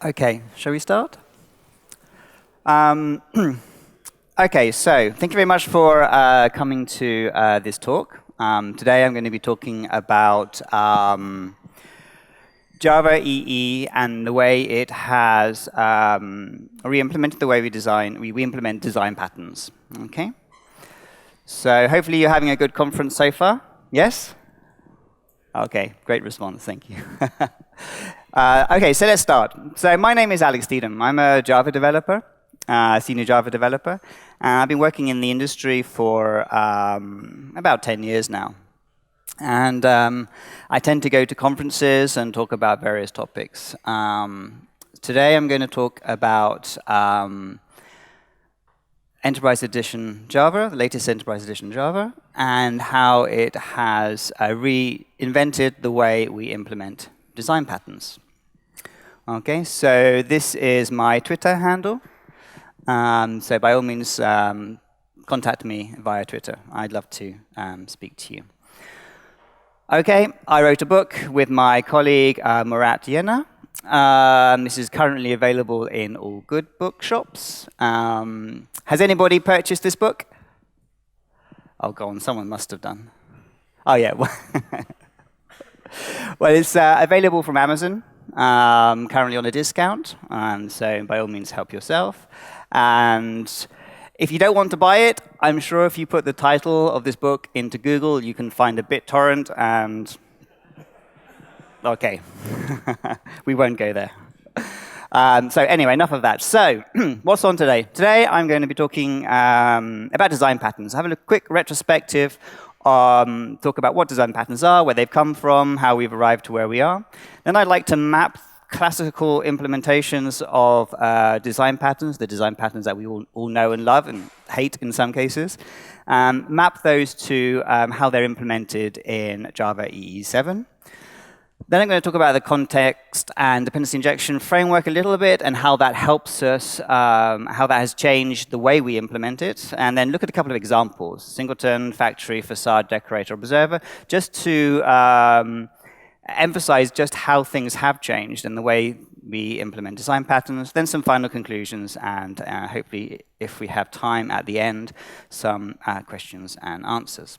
Okay, shall we start? Okay, so thank you very much for coming to this talk. Today I'm going to be talking about Java EE and the way it has re-implemented the way we implement design patterns. Okay, so hopefully you're having a good conference so far. Yes? Okay, great response, thank you. Okay, so let's start. So my name is Theedom. I'm a Java developer, senior Java developer. I've been working in the industry for about 10 years now. And I tend to go to conferences and talk about various topics. Today I'm going to talk about Enterprise Edition Java, the latest Enterprise Edition Java, and how it has reinvented the way we implement design patterns. Okay, so this is my Twitter handle. So by all means, contact me via Twitter. I'd love to speak to you. Okay, I wrote a book with my colleague Murat Yena. This is currently available in all good bookshops. Has anybody purchased this book? Oh, go on, someone must have done. Oh, yeah. Well, it's available from Amazon, currently on a discount. So by all means, help yourself. And if you don't want to buy it, I'm sure if you put the title of this book into Google, you can find a BitTorrent and... OK, we won't go there. So anyway, enough of that. So what's on today? Today, I'm going to be talking about design patterns. Have a quick retrospective, talk about what design patterns are, where they've come from, how we've arrived to where we are. Then I'd like to map classical implementations of design patterns, the design patterns that we all know and love and hate in some cases, map those to how they're implemented in Java EE7. Then I'm going to talk about the context and dependency injection framework a little bit and how that helps us, how that has changed the way we implement it, and then look at a couple of examples, Singleton, Factory, Façade, Decorator, Observer, just to emphasize just how things have changed and the way we implement design patterns, then some final conclusions, and hopefully, if we have time at the end, some questions and answers.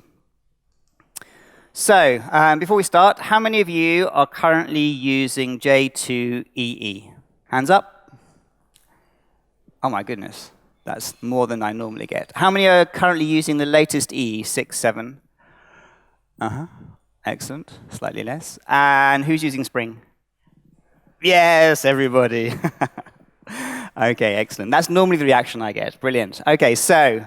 So, before we start, how many of you are currently using J2EE? Hands up. Oh my goodness, that's more than I normally get. How many are currently using the latest EE, 6, 7? Excellent, slightly less. And who's using Spring? Yes, everybody. OK, excellent. That's normally the reaction I get. Brilliant. OK, so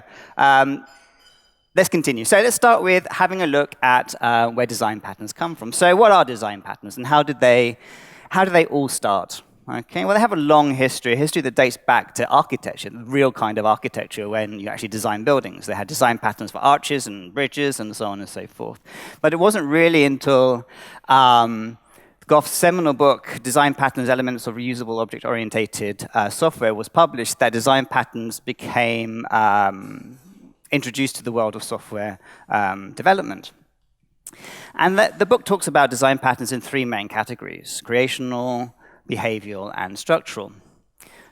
let's continue. So let's start with having a look at where design patterns come from. So what are design patterns, and how do they all start? Okay, well, they have a long history, a history that dates back to architecture, the real kind of architecture when you actually design buildings. They had design patterns for arches and bridges and so on and so forth. But it wasn't really until Goff's seminal book, Design Patterns, Elements of Reusable Object-Oriented Software, was published that design patterns became introduced to the world of software development. And the book talks about design patterns in three main categories: creational, behavioral, and structural.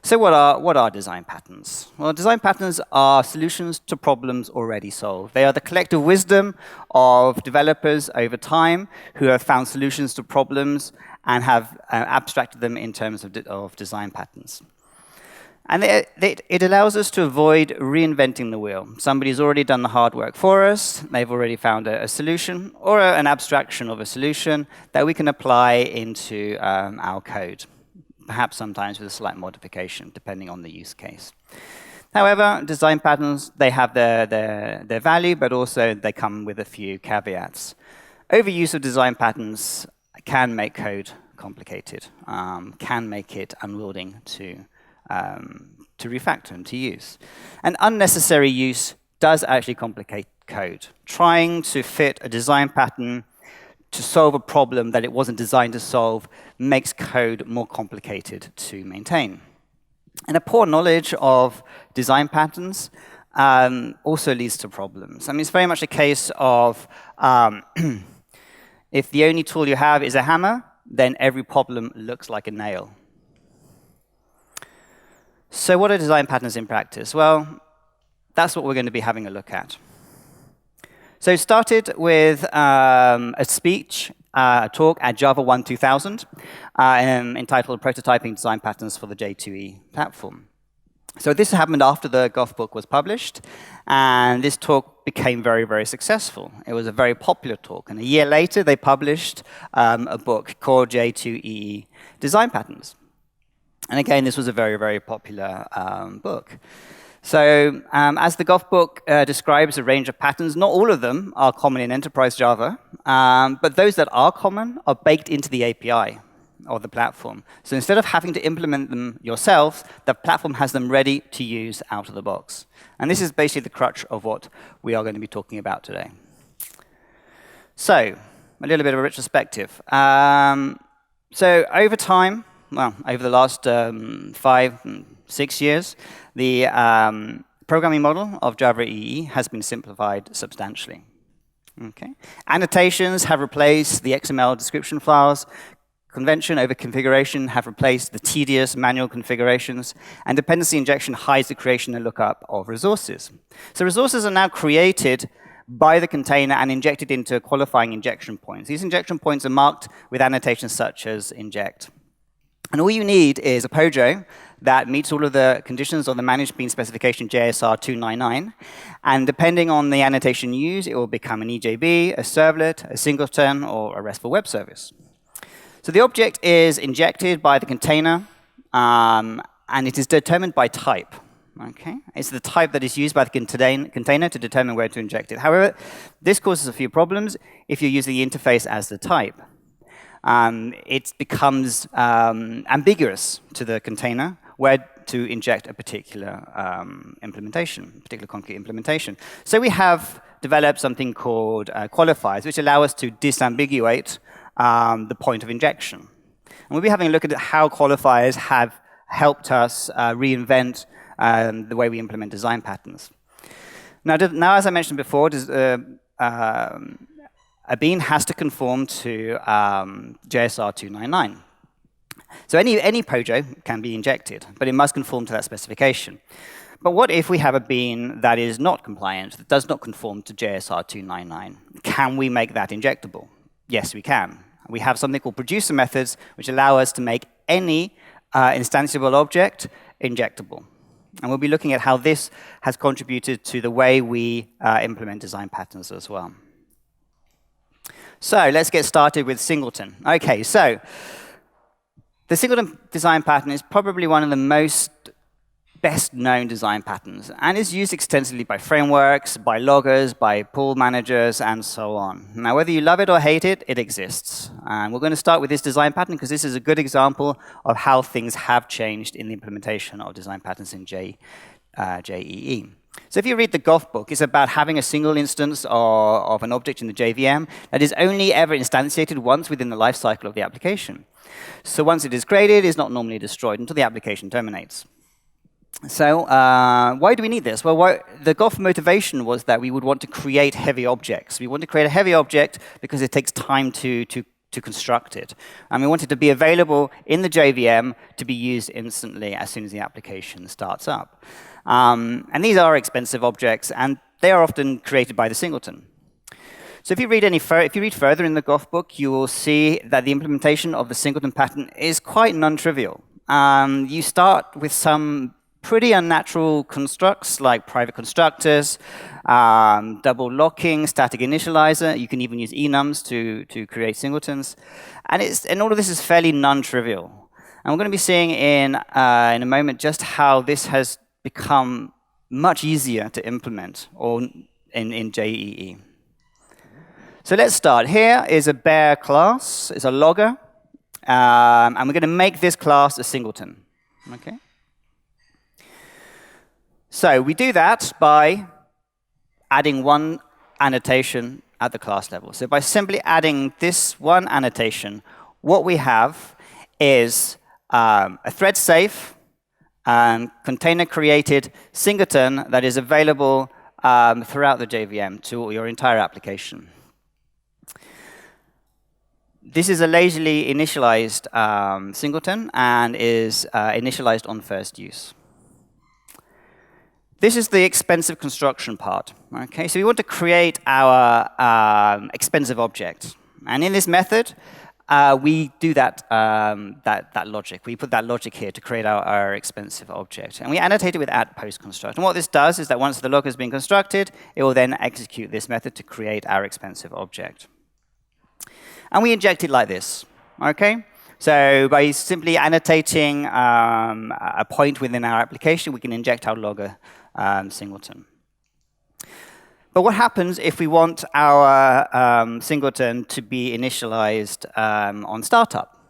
So what are design patterns? Well, design patterns are solutions to problems already solved. They are the collective wisdom of developers over time who have found solutions to problems and have abstracted them in terms of design patterns. And it allows us to avoid reinventing the wheel. Somebody's already done the hard work for us. They've already found a solution or an abstraction of a solution that we can apply into our code, perhaps sometimes with a slight modification, depending on the use case. However, design patterns, they have their value, but also they come with a few caveats. Overuse of design patterns can make code complicated, can make it unwielding to refactor and to use. And unnecessary use does actually complicate code. Trying to fit a design pattern to solve a problem that it wasn't designed to solve makes code more complicated to maintain. And a poor knowledge of design patterns also leads to problems. I mean, it's very much a case of if the only tool you have is a hammer, then every problem looks like a nail. So what are design patterns in practice? Well, that's what we're going to be having a look at. So it started with a speech, a talk at Java 1 2000 entitled Prototyping Design Patterns for the J2E Platform. So this happened after the Goff book was published, and this talk became very, very successful. It was a very popular talk, and a year later they published a book called J2EE Design Patterns. And again, this was a very, very popular book. So as the Goff book describes a range of patterns, not all of them are common in enterprise Java, but those that are common are baked into the API of the platform. So instead of having to implement them yourself, the platform has them ready to use out of the box. And this is basically the crutch of what we are going to be talking about today. So a little bit of a retrospective. So over time, well, over the last 5, 6 years, the programming model of Java EE has been simplified substantially. Okay. Annotations have replaced the XML description files. Convention over configuration have replaced the tedious manual configurations, and dependency injection hides the creation and lookup of resources. So resources are now created by the container and injected into qualifying injection points. These injection points are marked with annotations such as inject. And all you need is a POJO that meets all of the conditions of the managed bean specification JSR 299. And depending on the annotation used, it will become an EJB, a servlet, a singleton, or a RESTful web service. So the object is injected by the container, and it is determined by type. Okay? It's the type that is used by the container to determine where to inject it. However, this causes a few problems if you use the interface as the type. It becomes ambiguous to the container where to inject a particular implementation, particular concrete implementation. So we have developed something called qualifiers, which allow us to disambiguate the point of injection. And we'll be having a look at how qualifiers have helped us reinvent the way we implement design patterns. Now, as I mentioned before, a bean has to conform to JSR 299. So any POJO can be injected, but it must conform to that specification. But what if we have a bean that is not compliant, that does not conform to JSR 299? Can we make that injectable? Yes, we can. We have something called producer methods, which allow us to make any instantiable object injectable. And we'll be looking at how this has contributed to the way we implement design patterns as well. So let's get started with Singleton. OK, so the Singleton design pattern is probably one of the most best-known design patterns, and is used extensively by frameworks, by loggers, by pool managers, and so on. Now, whether you love it or hate it, it exists. And we're going to start with this design pattern, because this is a good example of how things have changed in the implementation of design patterns in JEE. So if you read the Goff book, it's about having a single instance of an object in the JVM that is only ever instantiated once within the lifecycle of the application. So once it is created, it's not normally destroyed until the application terminates. So why do we need this? Well, the Goff motivation was that we would want to create heavy objects. We want to create a heavy object because it takes time to construct it. And we want it to be available in the JVM to be used instantly as soon as the application starts up. And these are expensive objects, and they are often created by the Singleton. So if you read further in the Goff book, you will see that the implementation of the Singleton pattern is quite non-trivial. You start with some pretty unnatural constructs like private constructors, double locking, static initializer. You can even use enums to create singletons. And all of this is fairly non-trivial. And we're going to be seeing in a moment just how this has become much easier to implement in JEE. So let's start. Here is a bare class. It's a logger. And we're going to make this class a singleton. Okay? So we do that by adding one annotation at the class level. So by simply adding this one annotation, what we have is a thread-safe, container-created singleton that is available throughout the JVM to your entire application. This is a lazily initialized singleton and is initialized on first use. This is the expensive construction part. Okay, so we want to create our expensive object. And in this method, we do that logic. We put that logic here to create our expensive object. And we annotate it with @PostConstruct. And what this does is that once the log has been constructed, it will then execute this method to create our expensive object. And we inject it like this. Okay? So by simply annotating a point within our application, we can inject our logger singleton. But what happens if we want our singleton to be initialized on startup?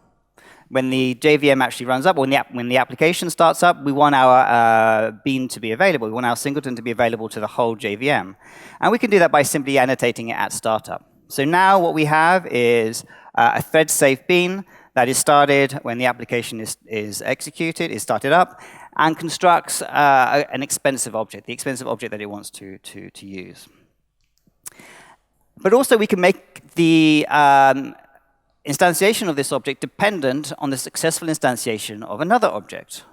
When the JVM actually runs up, or when the application starts up, we want our bean to be available. We want our singleton to be available to the whole JVM. And we can do that by simply annotating it at startup. So now what we have is a thread-safe bean that is started when the application is executed, is started up, and constructs an expensive object, the expensive object that it wants to use. But also we can make the instantiation of this object dependent on the successful instantiation of another object.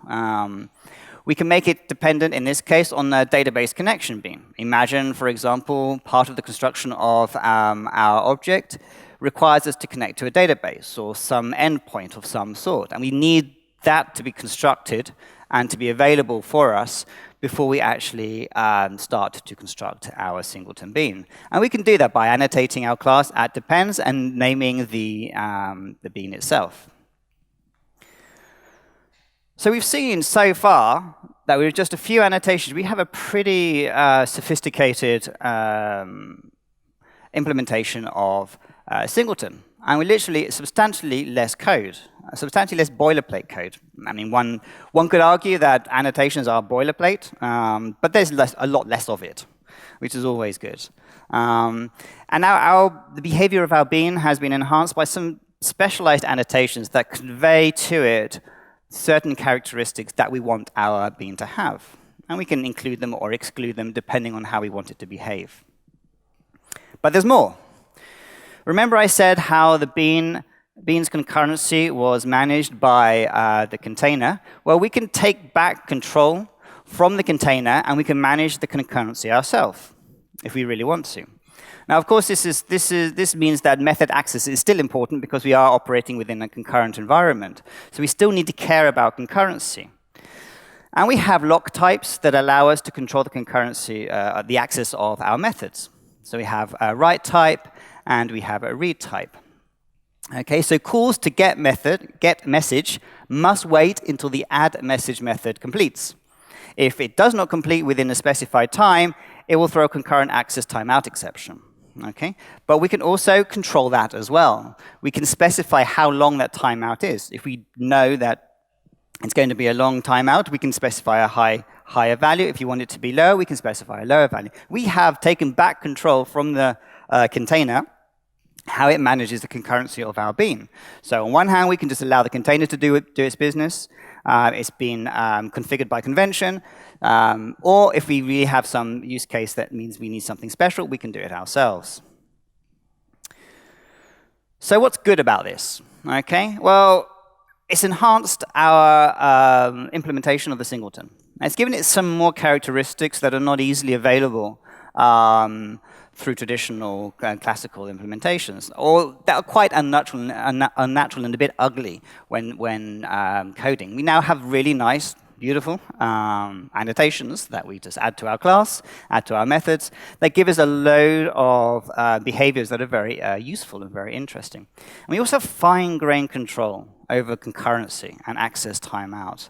We can make it dependent, in this case, on a database connection bean. Imagine, for example, part of the construction of our object requires us to connect to a database or some endpoint of some sort. And we need that to be constructed and to be available for us before we actually start to construct our singleton bean. And we can do that by annotating our class @depends and naming the bean itself. So we've seen so far that with just a few annotations, we have a pretty sophisticated implementation of singleton. And we literally substantially less code, substantially less boilerplate code. I mean, one could argue that annotations are boilerplate, but there's a lot less of it, which is always good. And now the behavior of our bean has been enhanced by some specialized annotations that convey to it certain characteristics that we want our bean to have. And we can include them or exclude them depending on how we want it to behave. But there's more. Remember I said how the bean's concurrency was managed by the container? Well, we can take back control from the container and we can manage the concurrency ourselves if we really want to. Now, of course, this means that method access is still important because we are operating within a concurrent environment. So we still need to care about concurrency. And we have lock types that allow us to control the concurrency, the access of our methods. So we have a write type and we have a read type. Okay, so calls to get message must wait until the add message method completes. If it does not complete within a specified time, it will throw a concurrent access timeout exception. Okay, but we can also control that as well. We can specify how long that timeout is. If we know that it's going to be a long timeout, we can specify a higher value. If you want it to be low, we can specify a lower value. We have taken back control from the container how it manages the concurrency of our bean. So on one hand, we can just allow the container to do its business. It's been configured by convention. Or if we really have some use case that means we need something special, we can do it ourselves. So what's good about this? Okay, well, it's enhanced our implementation of the singleton. It's given it some more characteristics that are not easily available through traditional classical implementations, or that are quite unnatural and a bit ugly when coding. We now have really nice, beautiful annotations that we just add to our class, add to our methods, that give us a load of behaviors that are very useful and very interesting. And we also have fine-grained control over concurrency and access timeout.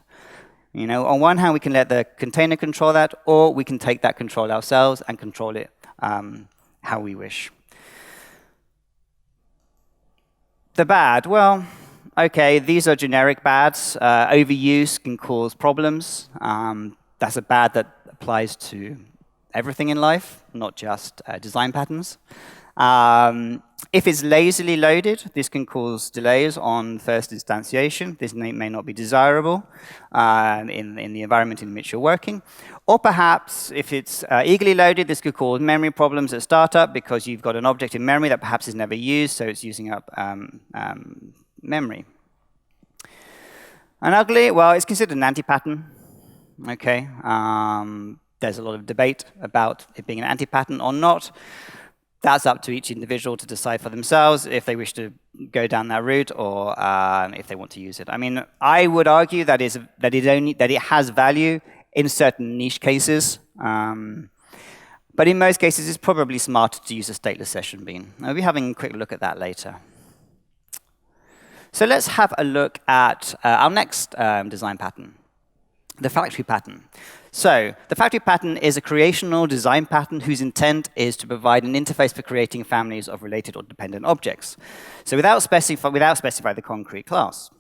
You know, on one hand, we can let the container control that, or we can take that control ourselves and control it how we wish. The bad, well, okay, these are generic bads. Overuse can cause problems. That's a bad that applies to everything in life, not just design patterns. If it's lazily loaded, this can cause delays on first instantiation. This may not be desirable in the environment in which you're working. Or perhaps, if it's eagerly loaded, this could cause memory problems at startup because you've got an object in memory that perhaps is never used, so it's using up memory. And ugly, well, it's considered an anti-pattern. Okay. there's a lot of debate about it being an anti-pattern or not. That's up to each individual to decide for themselves if they wish to go down that route or if they want to use it. I mean, I would argue that it has value in certain niche cases. But in most cases, it's probably smarter to use a stateless session bean. I'll be having a quick look at that later. So let's have a look at our next design pattern, the factory pattern. So the factory pattern is a creational design pattern whose intent is to provide an interface for creating families of related or dependent objects. So without specifying the concrete class.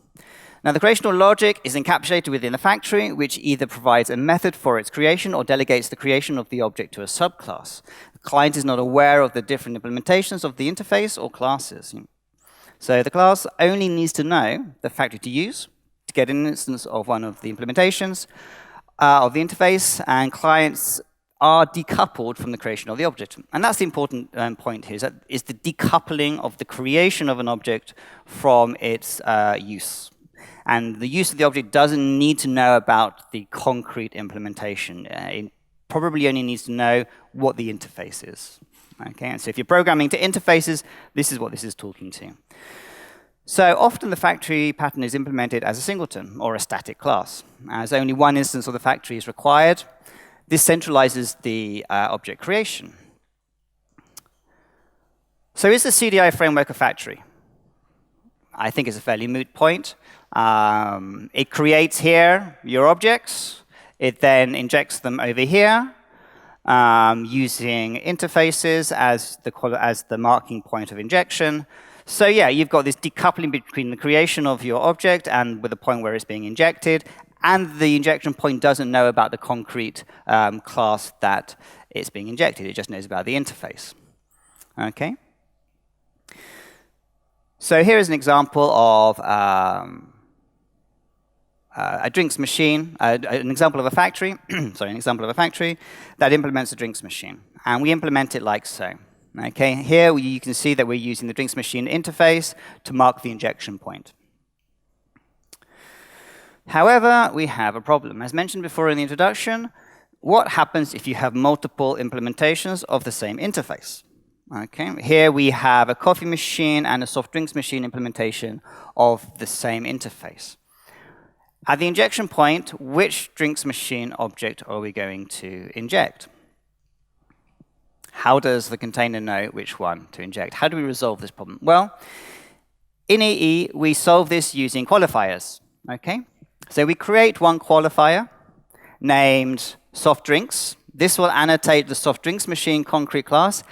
Now, the creational logic is encapsulated within the factory, which either provides a method for its creation or delegates the creation of the object to a subclass. The client is not aware of the different implementations of the interface or classes. So the class only needs to know the factory to use to get an instance of one of the implementations of the interface, and clients are decoupled from the creation of the object. And that's the important point here, is the decoupling of the creation of an object from its use. And the use of the object doesn't need to know about the concrete implementation. It probably only needs to know what the interface is. Okay, and so if you're programming to interfaces, this is what this is talking to. So often the factory pattern is implemented as a singleton or a static class, as only one instance of the factory is required. This centralizes the object creation. So is the CDI framework a factory? I think it's a fairly moot point. It creates here your objects. It then injects them over here using interfaces as the marking point of injection. So yeah, you've got this decoupling between the creation of your object and with the point where it's being injected, and the injection point doesn't know about the concrete class that it's being injected. It just knows about the interface. Okay. So here is an example of a drinks machine, an example of a factory, sorry, an example of a factory that implements a drinks machine. And we implement it like so. Okay, here you can see that we're using the drinks machine interface to mark the injection point. However, we have a problem. As mentioned before in the introduction, what happens if you have multiple implementations of the same interface? Okay, here we have a coffee machine and a soft drinks machine implementation of the same interface. At the injection point, which drinks machine object are we going to inject? How does the container know which one to inject? How do we resolve this problem? Well, in EE, we solve this using qualifiers. Okay, so we create one qualifier named soft drinks. This will annotate the soft drinks machine concrete class,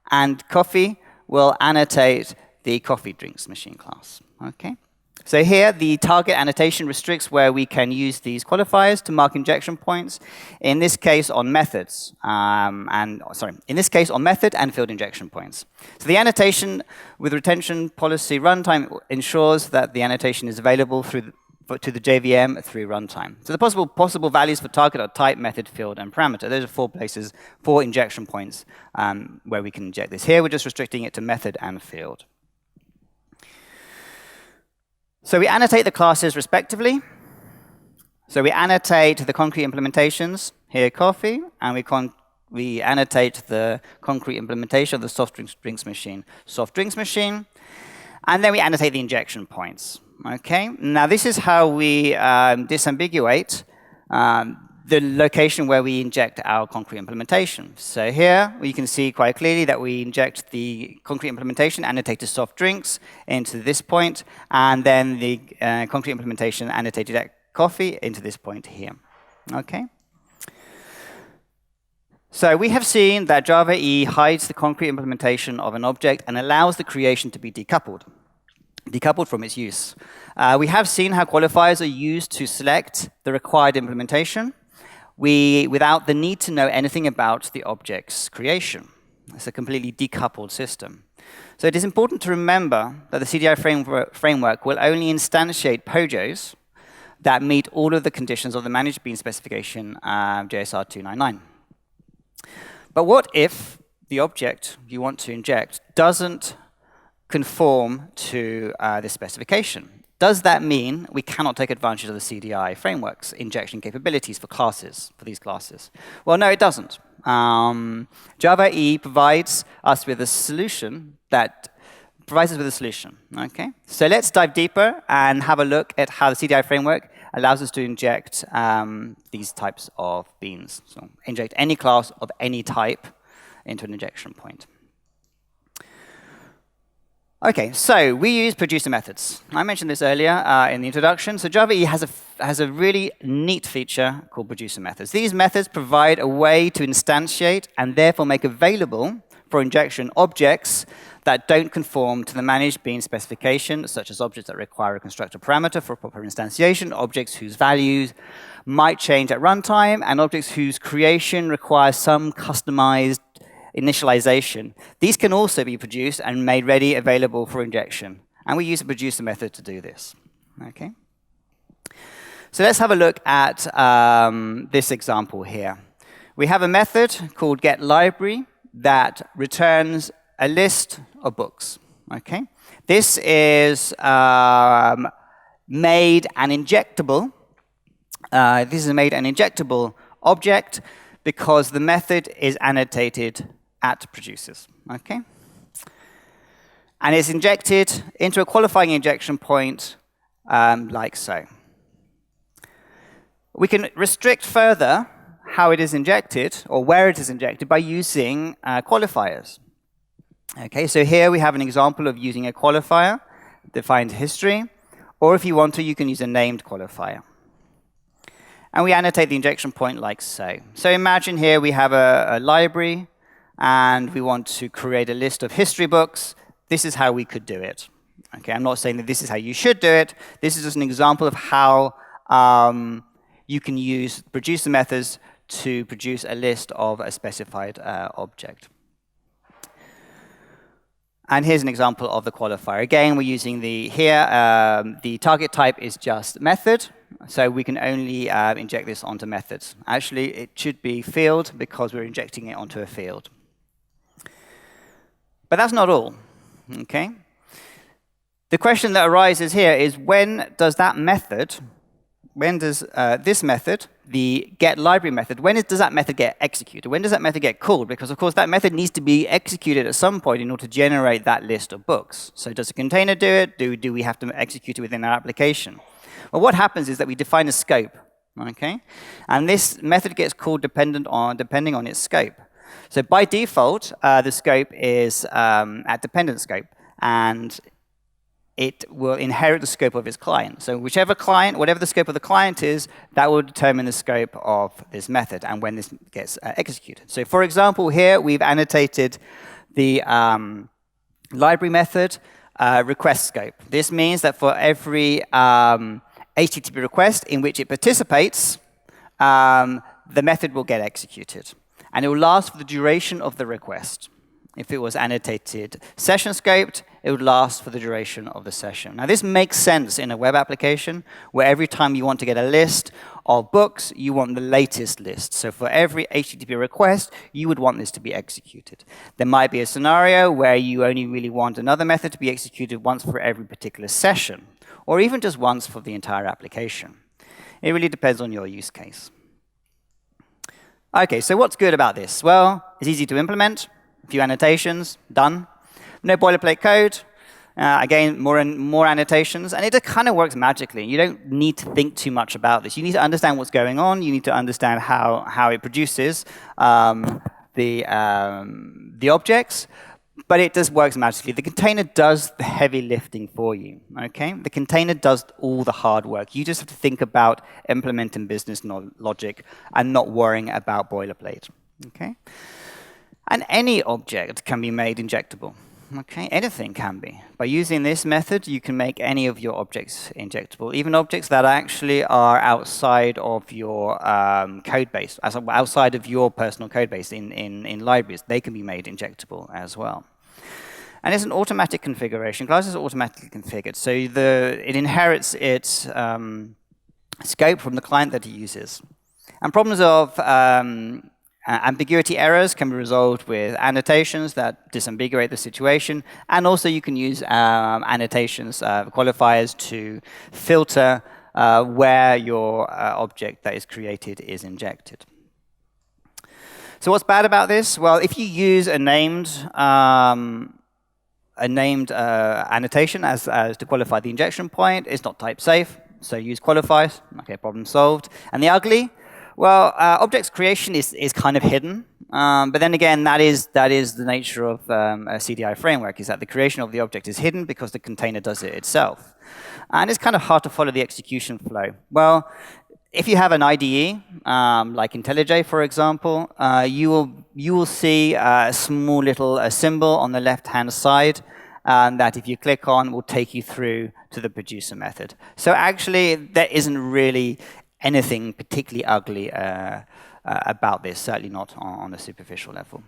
and coffee will annotate the coffee drinks machine class. Okay. So here, the target annotation restricts where we can use these qualifiers to mark injection points. In this case, on methods, in this case, on method and field injection points. So the annotation with retention policy runtime ensures that the annotation is available to the JVM through runtime. So the possible values for target are type, method, field, and parameter. Those are 4 places, 4 injection points where we can inject this. Here, we're just restricting it to method and field. So we annotate the classes respectively. So we annotate the concrete implementations, here coffee, and we annotate the concrete implementation of the soft drinks machine, and then we annotate the injection points. Okay, now this is how we disambiguate the location where we inject our concrete implementation. So here we can see quite clearly that we inject the concrete implementation annotated soft drinks into this point, and then the concrete implementation annotated at coffee into this point here. Okay. So we have seen that Java EE hides the concrete implementation of an object and allows the creation to be decoupled from its use. We have seen how qualifiers are used to select the required implementation without the need to know anything about the object's creation. It's a completely decoupled system. So it is important to remember that the CDI framework will only instantiate POJOs that meet all of the conditions of the managed bean specification JSR 299. But what if the object you want to inject doesn't conform to this specification? Does that mean we cannot take advantage of the CDI framework's injection capabilities for classes, for these classes? Well, no, it doesn't. Java EE provides us with a solution Okay, so let's dive deeper and have a look at how the CDI framework allows us to inject these types of beans. So inject any class of any type into an injection point. Okay, so we use producer methods. I mentioned this earlier in the introduction. So Java EE has a really neat feature called producer methods. These methods provide a way to instantiate and therefore make available for injection objects that don't conform to the managed bean specification, such as objects that require a constructor parameter for proper instantiation, objects whose values might change at runtime, and objects whose creation requires some customized initialization. These can also be produced and made ready available for injection. And we use a producer method to do this. Okay. So let's have a look at this example here. We have a method called getLibrary that returns a list of books. Okay. This is made an injectable. This is made an injectable object because the method is annotated at producers, okay? And it's injected into a qualifying injection point like so. We can restrict further how it is injected or where it is injected by using qualifiers. Okay, so here we have an example of using a qualifier, defined history, or if you want to, you can use a named qualifier. And we annotate the injection point like so. So imagine here we have a library, and we want to create a list of history books. This is how we could do it. Okay, I'm not saying that this is how you should do it. This is just an example of how you can use producer methods to produce a list of a specified object. And here's an example of the qualifier. Again, we're using the target type is just method. So we can only inject this onto methods. Actually, it should be field because we're injecting it onto a field. But that's not all, okay? The question that arises here is when does that method, when does this method, the getLibrary method, does that method get executed? When does that method get called? Because, of course, that method needs to be executed at some point in order to generate that list of books. So does a container do it? Do we have to execute it within our application? Well, what happens is that we define a scope, okay? And this method gets called depending on its scope. So by default, the scope is at dependent scope, and it will inherit the scope of its client. So whichever client, whatever the scope of the client is, that will determine the scope of this method and when this gets executed. So for example, here we've annotated the library method request scope. This means that for every HTTP request in which it participates, the method will get executed. And it will last for the duration of the request. If it was annotated session scoped, it would last for the duration of the session. Now, this makes sense in a web application where every time you want to get a list of books, you want the latest list. So for every HTTP request, you would want this to be executed. There might be a scenario where you only really want another method to be executed once for every particular session, or even just once for the entire application. It really depends on your use case. Okay, so what's good about this? Well, it's easy to implement. A few annotations, done. No boilerplate code. Again, more annotations. And it just kind of works magically. You don't need to think too much about this. You need to understand what's going on. You need to understand how it produces the objects. But it just works magically. The container does the heavy lifting for you, okay? The container does all the hard work. You just have to think about implementing business logic and not worrying about boilerplate, okay? And any object can be made injectable, okay? Anything can be. By using this method, you can make any of your objects injectable, even objects that actually are outside of your code base, outside of your personal code base in libraries. They can be made injectable as well. And it's an automatic configuration. Class is automatically configured. So it inherits its scope from the client that it uses. And problems of Ambiguity errors can be resolved with annotations that disambiguate the situation, and also you can use annotations, qualifiers, to filter where your object that is created is injected. So what's bad about this? Well, if you use a named annotation as to qualify the injection point, it's not type safe, so use qualifiers. Okay, problem solved. And the ugly? Well, objects creation is kind of hidden, but then again, that is the nature of a CDI framework, is that the creation of the object is hidden because the container does it itself. And it's kind of hard to follow the execution flow. Well, if you have an IDE, like IntelliJ, for example, you will see a small little symbol on the left-hand side that if you click on will take you through to the producer method. So actually, there isn't really anything particularly ugly about this, certainly not on a superficial level.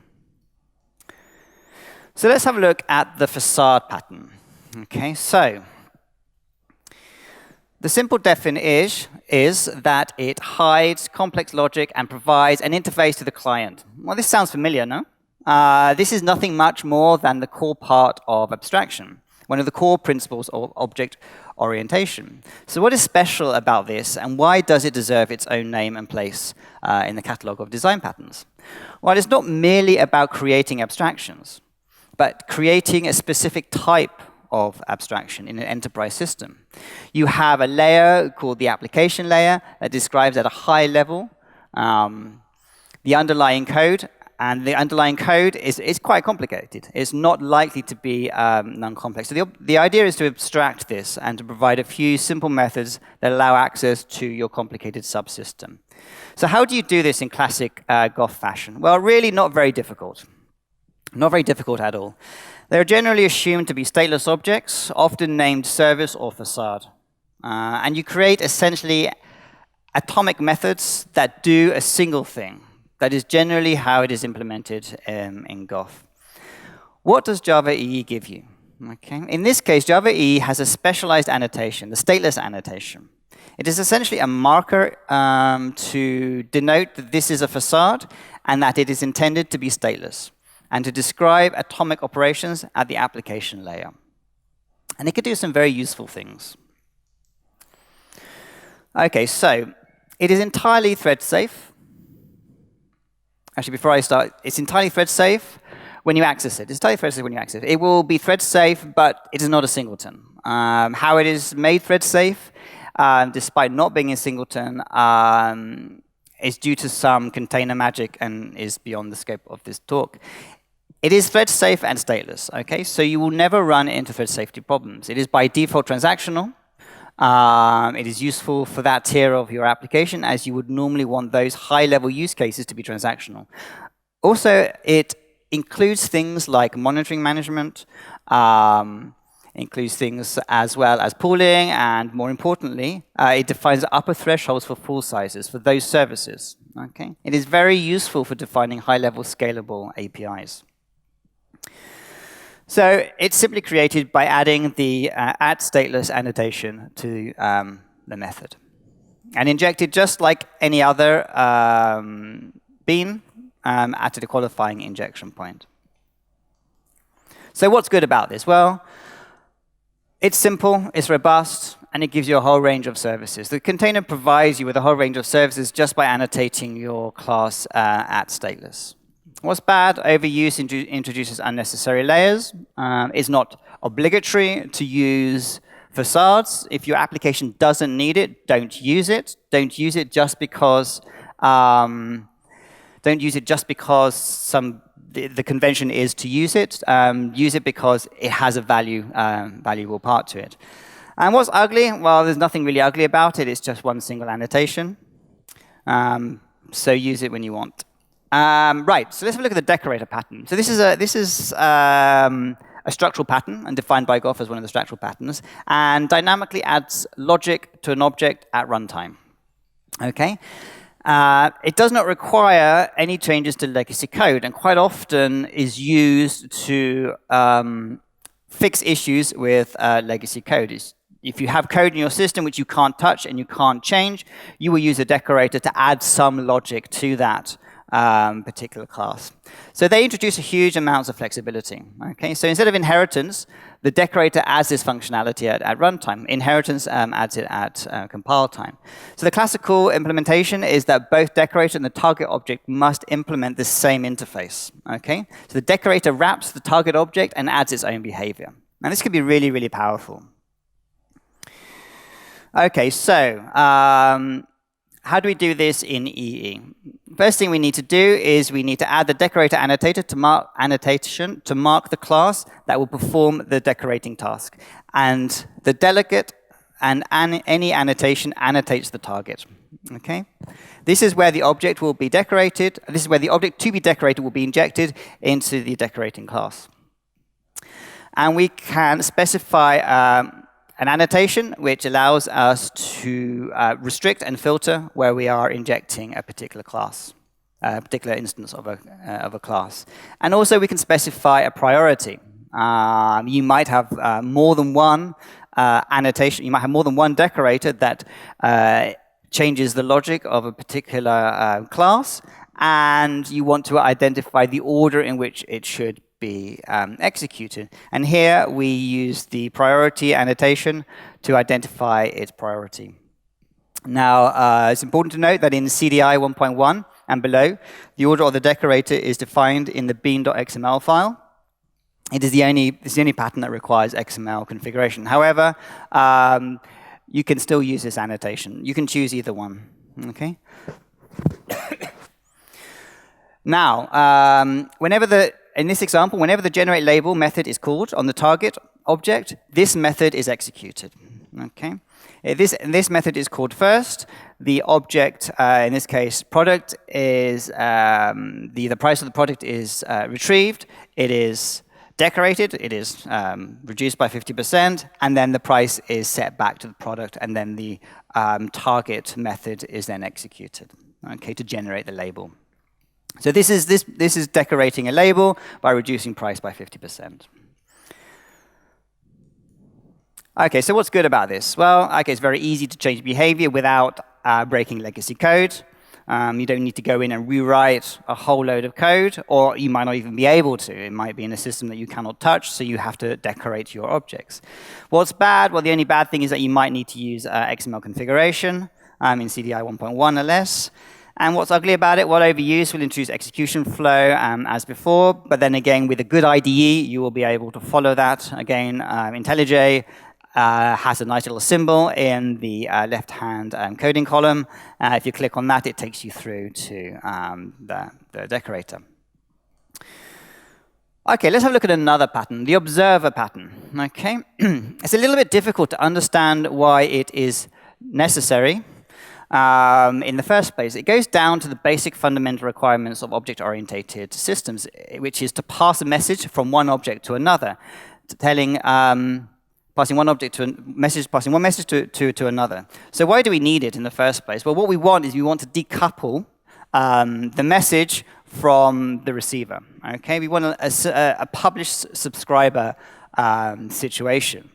So let's have a look at the facade pattern. Okay, so the simple definition is that it hides complex logic and provides an interface to the client. Well, this sounds familiar, no? This is nothing much more than the core part of abstraction, one of the core principles of object orientation. So what is special about this, and why does it deserve its own name and place in the catalog of design patterns? Well, it's not merely about creating abstractions, but creating a specific type of abstraction in an enterprise system. You have a layer called the application layer that describes at a high level the underlying code, and the underlying code is quite complicated. It's not likely to be non-complex. So the idea is to abstract this and to provide a few simple methods that allow access to your complicated subsystem. So how do you do this in classic Goth fashion? Well, really not very difficult. Not very difficult at all. They're generally assumed to be stateless objects, often named service or facade. And you create essentially atomic methods that do a single thing. That is generally how it is implemented in Goth. What does Java EE give you? Okay. In this case, Java EE has a specialized annotation, the stateless annotation. It is essentially a marker to denote that this is a facade and that it is intended to be stateless, and to describe atomic operations at the application layer. And it could do some very useful things. Okay, so it is entirely thread safe. Actually, before I start, it's entirely thread safe when you access it. It's entirely thread safe when you access it. It will be thread safe, but it is not a singleton. How it is made thread safe, despite not being a singleton, is due to some container magic and is beyond the scope of this talk. It is thread safe and stateless, okay? So you will never run into thread safety problems. It is by default transactional. It is useful for that tier of your application, as you would normally want those high-level use cases to be transactional. Also, it includes things like monitoring management, includes things as well as pooling, and more importantly, it defines upper thresholds for pool sizes for those services, okay? It is very useful for defining high-level scalable APIs. So it's simply created by adding the @stateless annotation to the method, and injected just like any other bean at the qualifying injection point. So what's good about this? Well, it's simple, it's robust, and it gives you a whole range of services. The container provides you with a whole range of services just by annotating your class @stateless. What's bad? Overuse introduces unnecessary layers. It's not obligatory to use facades. If your application doesn't need it, don't use it. Don't use it just because the convention is to use it. Use it because it has a valuable part to it. And what's ugly? Well, there's nothing really ugly about it. It's just one single annotation. So use it when you want. Right, so let's have a look at the decorator pattern. So this is a structural pattern, and defined by Goff as one of the structural patterns, and dynamically adds logic to an object at runtime. Okay? It does not require any changes to legacy code, and quite often is used to fix issues with legacy code. If you have code in your system which you can't touch and you can't change, you will use a decorator to add some logic to that particular class. So they introduce a huge amounts of flexibility. Okay, so instead of inheritance, the decorator adds this functionality at runtime. Inheritance adds it at compile time. So the classical implementation is that both decorator and the target object must implement the same interface. Okay, so the decorator wraps the target object and adds its own behavior. And this can be really, really powerful. Okay, so how do we do this in EE? First thing we need to do is we need to add the decorator annotator to mark annotation to mark the class that will perform the decorating task. And the delegate and any annotation annotates the target. Okay? This is where the object will be decorated. This is where the object to be decorated will be injected into the decorating class. And we can specify an annotation which allows us to restrict and filter where we are injecting a particular class, a particular instance of a class. And also we can specify a priority. You might have more than one annotation. You might have more than one decorator that changes the logic of a particular class, and you want to identify the order in which it should be executed. And here we use the priority annotation to identify its priority. Now, it's important to note that in CDI 1.1 and below, the order of the decorator is defined in the bean.xml file. It's the only pattern that requires XML configuration. However, you can still use this annotation. You can choose either one. Okay. Now, in this example, whenever the generate label method is called on the target object, this method is executed. Okay. This method is called first. The object, in this case, product is the price of the product is retrieved. It is decorated. It is reduced by 50%, and then the price is set back to the product, and then the target method is then executed. Okay, to generate the label. So this is decorating a label by reducing price by 50%. Okay, so what's good about this? Well, okay, it's very easy to change behavior without breaking legacy code. You don't need to go in and rewrite a whole load of code, or you might not even be able to. It might be in a system that you cannot touch, so you have to decorate your objects. What's bad? Well, the only bad thing is that you might need to use XML configuration in CDI 1.1 or less. And what's ugly about it? Well, overuse will introduce execution flow as before, but then again, with a good IDE, you will be able to follow that. Again, IntelliJ has a nice little symbol in the left-hand coding column. If you click on that, it takes you through to the decorator. Okay, let's have a look at another pattern, the observer pattern. Okay, it's a little bit difficult to understand why it is necessary in the first place. It goes down to the basic fundamental requirements of object-oriented systems, which is to pass a message from one object to another, passing one message to another. So why do we need it in the first place? Well, what we want is we want to decouple the message from the receiver. Okay, we want a publish-subscriber situation.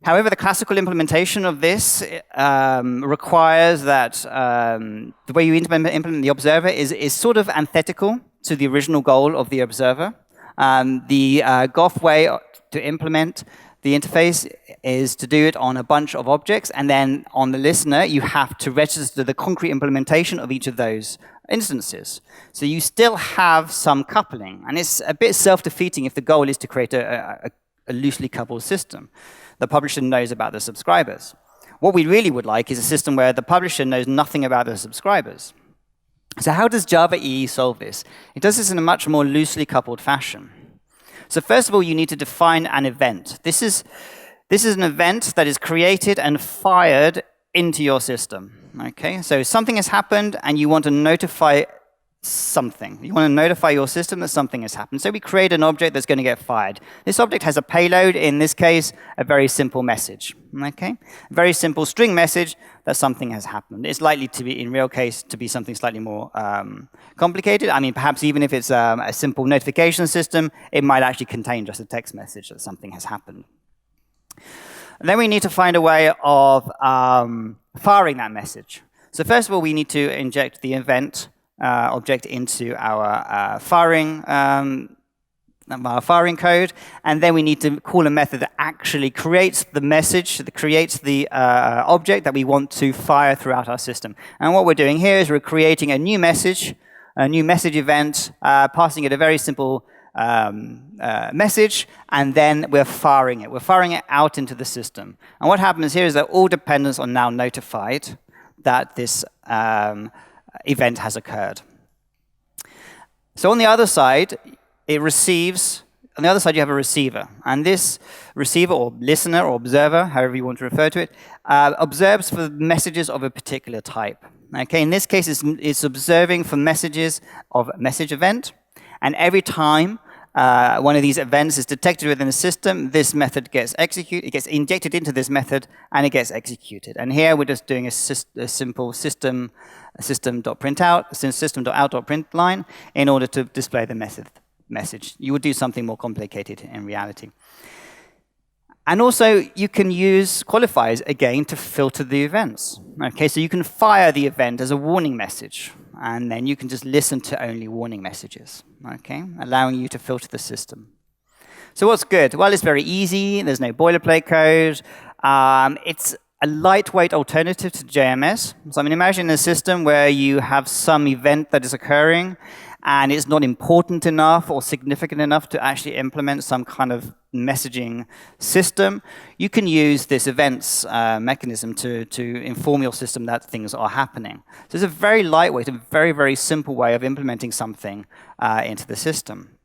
However, the classical implementation of this requires that the way you implement the observer is sort of antithetical to the original goal of the observer. The Goff way to implement the interface is to do it on a bunch of objects, and then on the listener, you have to register the concrete implementation of each of those instances. So you still have some coupling, and it's a bit self-defeating if the goal is to create a loosely coupled system. The publisher knows about the subscribers. What we really would like is a system where the publisher knows nothing about the subscribers. So how does Java EE solve this? It does this in a much more loosely coupled fashion. So first of all, you need to define an event. This is an event that is created and fired into your system. Okay, so something has happened, and you want to notify something. You want to notify your system that something has happened. So we create an object that's going to get fired. This object has a payload, in this case, a very simple message. Okay, a very simple string message that something has happened. It's likely to be, in real case, to be something slightly more complicated. I mean, perhaps even if it's a simple notification system, it might actually contain just a text message that something has happened. And then we need to find a way of firing that message. So first of all, we need to inject the event object into our firing code, and then we need to call a method that actually creates the message, that creates the object that we want to fire throughout our system. And what we're doing here is we're creating a new message event, passing it a very simple message, and then we're firing it. We're firing it out into the system. And what happens here is that all dependents are now notified that this event has occurred. So on the other side, it receives, on the other side you have a receiver. And this receiver, or listener, or observer, however you want to refer to it, observes for messages of a particular type. Okay, in this case, it's observing for messages of message event. And every time one of these events is detected within the system, this method gets executed, it gets injected into this method, and it gets executed. And here we're just doing a simple system.printout, system.out.println, in order to display the message. You would do something more complicated in reality. And also, you can use qualifiers, again, to filter the events. Okay, so you can fire the event as a warning message, and then you can just listen to only warning messages, okay, allowing you to filter the system. So what's good? Well, it's very easy. There's no boilerplate code. It's a lightweight alternative to JMS. So I mean, imagine a system where you have some event that is occurring, and it's not important enough or significant enough to actually implement some kind of messaging system. You can use this events mechanism to inform your system that things are happening. So it's a very lightweight and very, very simple way of implementing something into the system.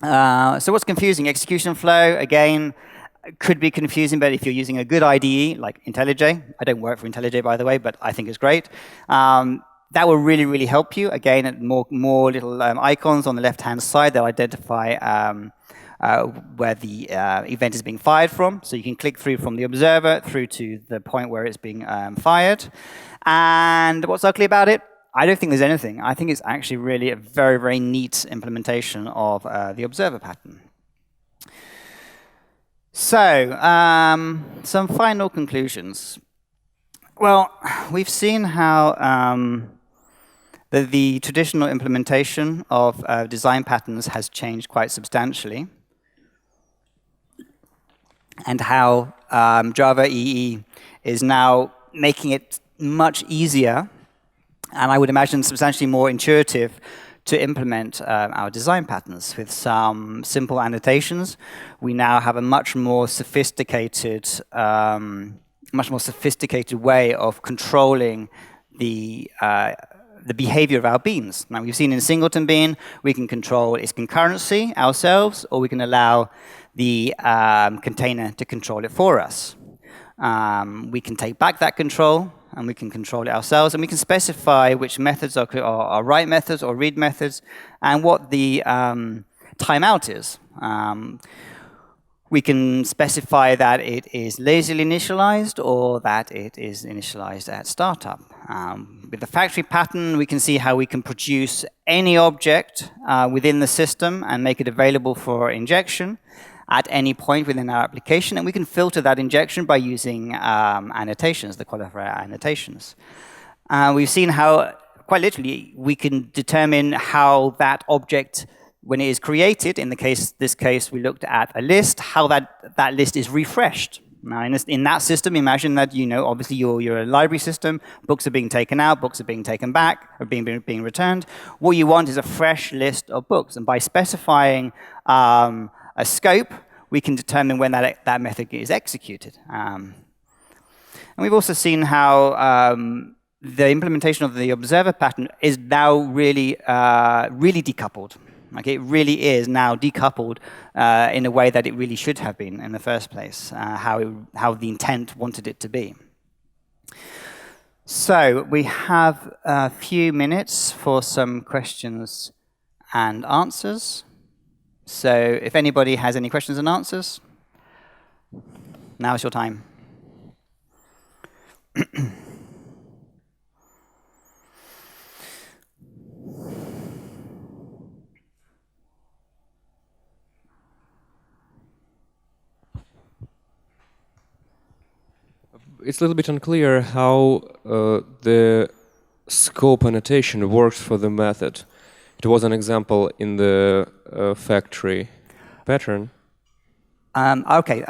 So what's confusing? Execution flow, again, could be confusing, but if you're using a good IDE like IntelliJ, I don't work for IntelliJ, by the way, but I think it's great. That will really, really help you. Again, more little icons on the left-hand side that identify where the event is being fired from. So you can click through from the observer through to the point where it's being fired. And what's ugly about it? I don't think there's anything. I think it's actually really a very, very neat implementation of the observer pattern. So, some final conclusions. Well, we've seen how the traditional implementation of design patterns has changed quite substantially, and how Java EE is now making it much easier, and I would imagine substantially more intuitive, to implement our design patterns with some simple annotations. We now have a much more sophisticated way of controlling the behavior of our beans. Now, we've seen in Singleton bean, we can control its concurrency ourselves, or we can allow the container to control it for us. We can take back that control, and we can control it ourselves, and we can specify which methods are write methods or read methods, and what the timeout is. We can specify that it is lazily initialized or that it is initialized at startup. With the factory pattern, we can see how we can produce any object within the system and make it available for injection at any point within our application, and we can filter that injection by using annotations, the qualifier annotations. We've seen how, quite literally, we can determine how that object, when it is created, in this case, we looked at a list, how that list is refreshed. Now, in that system, imagine that, obviously you're a library system, books are being taken out, books are being taken back, or being returned. What you want is a fresh list of books, and by specifying a scope, we can determine when that method is executed. And we've also seen how the implementation of the observer pattern is now really decoupled. Okay, it really is now decoupled in a way that it really should have been in the first place, how the intent wanted it to be. So we have a few minutes for some questions and answers. So if anybody has any questions and answers, now is your time. It's a little bit unclear how the scope annotation works for the method. It was an example in the factory pattern. OK.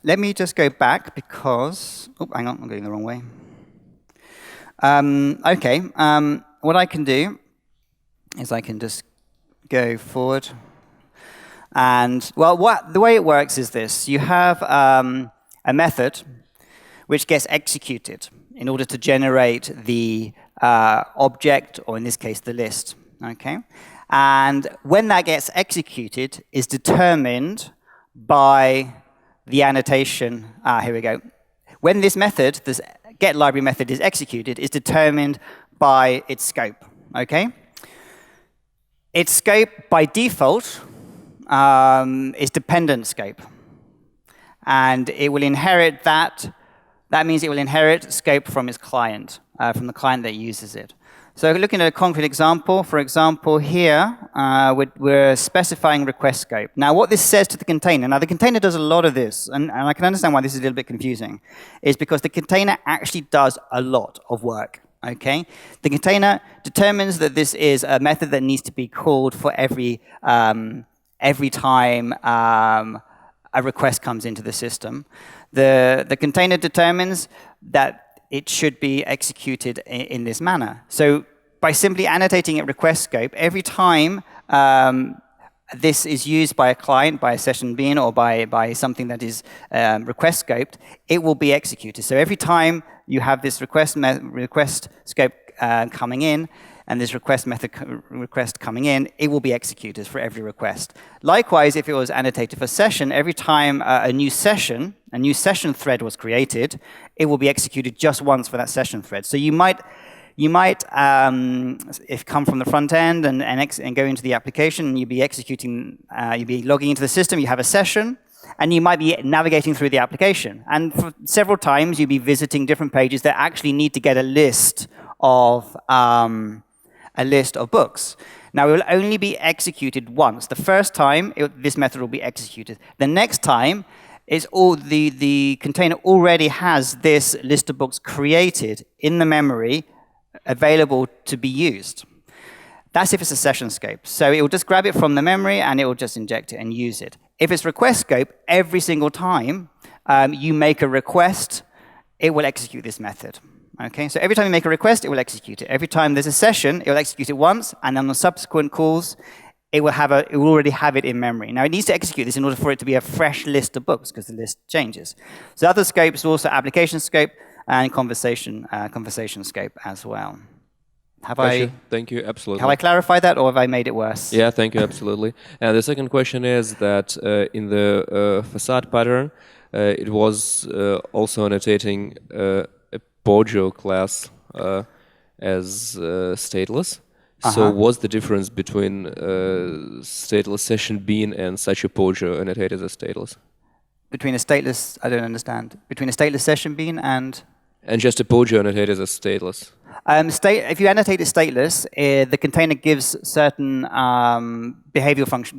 Let me just go back because... Oh, hang on, I'm going the wrong way. OK. What I can do is I can just go forward. And, well, the way it works is this. You have a method which gets executed in order to generate the object, or in this case, the list. Okay? And when that gets executed is determined by the annotation. Here we go. When this method, this getLibrary method, is executed, is determined by its scope. Okay? Its scope, by default, is dependent scope. And it will inherit that. That means it will inherit scope from its client, from the client that uses it. So looking at a concrete example, for example, here, we're specifying request scope. Now, what this says to the container, now the container does a lot of this, and I can understand why this is a little bit confusing, is because the container actually does a lot of work. Okay? The container determines that this is a method that needs to be called for every time a request comes into the system. The container determines that it should be executed in this manner. So by simply annotating at request scope, every time this is used by a client, by a session bean, or by something that is request scoped, it will be executed. So every time you have this request scope coming in, and this request coming in, it will be executed for every request. Likewise, if it was annotated for session, every time a new session thread was created, it will be executed just once for that session thread. So you might if come from the front end and go into the application, and you'll be executing, you'll be logging into the system, you have a session, and you might be navigating through the application. And for several times, you'll be visiting different pages that actually need to get a list of books. Now, it will only be executed once. The first time, this method will be executed. The next time, the container already has this list of books created in the memory, available to be used. That's if it's a session scope. So it will just grab it from the memory, and it will just inject it and use it. If it's request scope, every single time you make a request, it will execute this method. Okay, so every time you make a request, it will execute it. Every time there's a session, it will execute it once, and on the subsequent calls, it will already have it in memory. Now, it needs to execute this in order for it to be a fresh list of books, because the list changes. So other scopes are also application scope and conversation scope as well. Thank you, absolutely. Have I clarified that, or have I made it worse? Yeah, thank you, absolutely. And the second question is that in the facade pattern, it was also annotating a Pojo class as stateless. So what's the difference between stateless session bean and such a Pojo annotated as stateless? Between a stateless, I don't understand. Between a stateless session bean and just a Pojo annotated as stateless. If you annotate it stateless, the container gives certain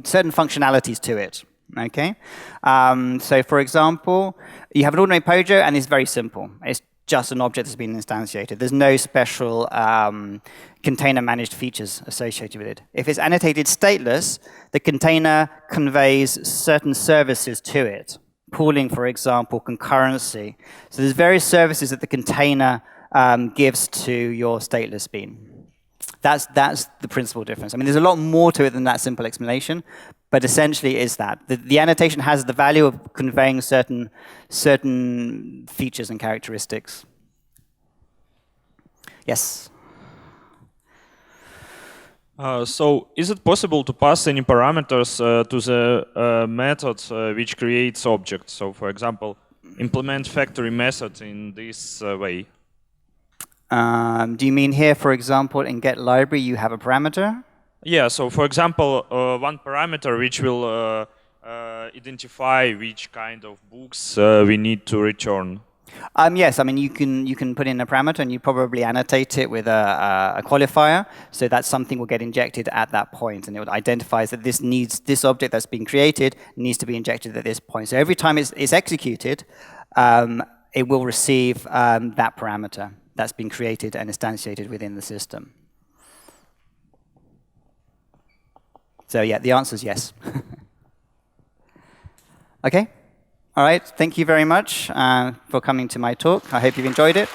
certain functionalities to it. Okay. So, for example, you have an ordinary Pojo, and it's very simple. It's just an object that's been instantiated. There's no special container-managed features associated with it. If it's annotated stateless, the container conveys certain services to it. Pooling, for example, concurrency. So there's various services that the container gives to your stateless bean. That's the principal difference. I mean, there's a lot more to it than that simple explanation, but essentially is that. The annotation has the value of conveying certain features and characteristics. Yes? So is it possible to pass any parameters to the method which creates objects? So, for example, implement factory method in this way. Do you mean here, for example, in getLibrary, you have a parameter? Yeah, so for example, one parameter which will identify which kind of books we need to return. Yes, I mean, you can put in a parameter, and you probably annotate it with a qualifier, so that something will get injected at that point, and it identifies that this object that's been created needs to be injected at this point. So every time it's executed, it will receive that parameter. that's been created and instantiated within the system. So yeah, the answer is yes. OK. All right. Thank you very much for coming to my talk. I hope you've enjoyed it.